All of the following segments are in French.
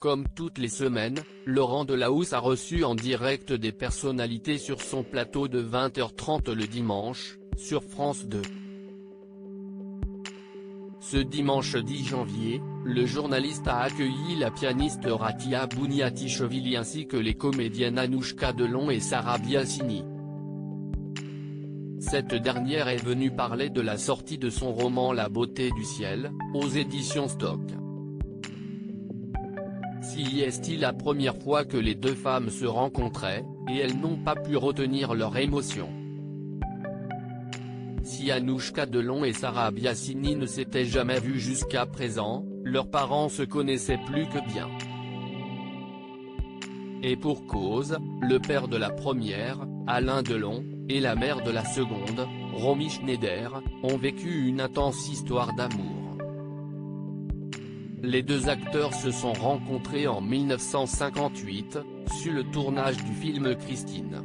Comme toutes les semaines, Laurent Delahousse a reçu en direct des personnalités sur son plateau de 20h30 le dimanche, sur France 2. Ce dimanche 10 janvier, le journaliste a accueilli la pianiste Ratia Bouniatichvili ainsi que les comédiennes Anouchka Delon et Sarah Biasini. Cette dernière est venue parler de la sortie de son roman La beauté du ciel, aux éditions Stock. Si est-il la première fois que les deux femmes se rencontraient, et elles n'ont pas pu retenir leur émotion. Si Anouchka Delon et Sarah Biasini ne s'étaient jamais vues jusqu'à présent, leurs parents se connaissaient plus que bien. Et pour cause, le père de la première, Alain Delon, et la mère de la seconde, Romy Schneider, ont vécu une intense histoire d'amour. Les deux acteurs se sont rencontrés en 1958, sur le tournage du film Christine.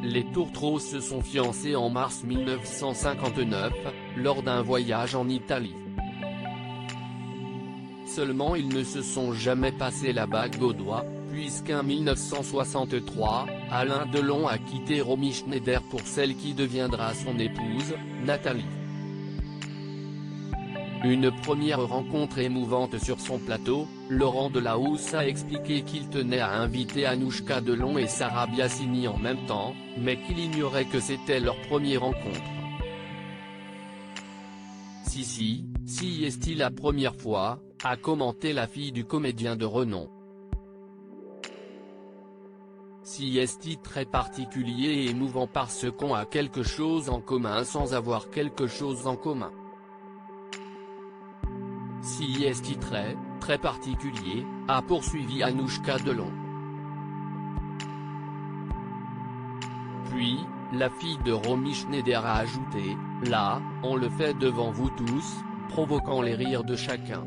Les Tourtereaux se sont fiancés en mars 1959, lors d'un voyage en Italie. Seulement ils ne se sont jamais passé la bague au doigt, puisqu'en 1963, Alain Delon a quitté Romy Schneider pour celle qui deviendra son épouse, Nathalie. Une première rencontre émouvante sur son plateau, Laurent Delahousse a expliqué qu'il tenait à inviter Anouchka Delon et Sarah Biasini en même temps, mais qu'il ignorait que c'était leur première rencontre. Si est-il la première fois, a commenté la fille du comédien de renom. Si est-il très particulier et émouvant parce qu'on a quelque chose en commun sans avoir quelque chose en commun. Si est-il très particulier, a poursuivi Anouchka Delon. Puis, la fille de Romy Schneider a ajouté, là, on le fait devant vous tous, provoquant les rires de chacun.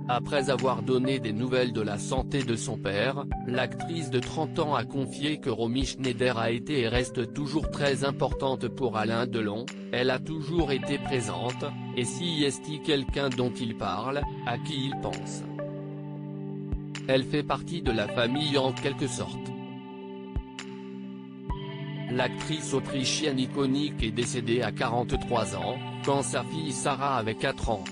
Après avoir donné des nouvelles de la santé de son père, l'actrice de 30 ans a confié que Romy Schneider a été et reste toujours très importante pour Alain Delon, elle a toujours été présente, et si est-il quelqu'un dont il parle, à qui il pense. Elle fait partie de la famille en quelque sorte. L'actrice autrichienne iconique est décédée à 43 ans, quand sa fille Sarah avait 4 ans.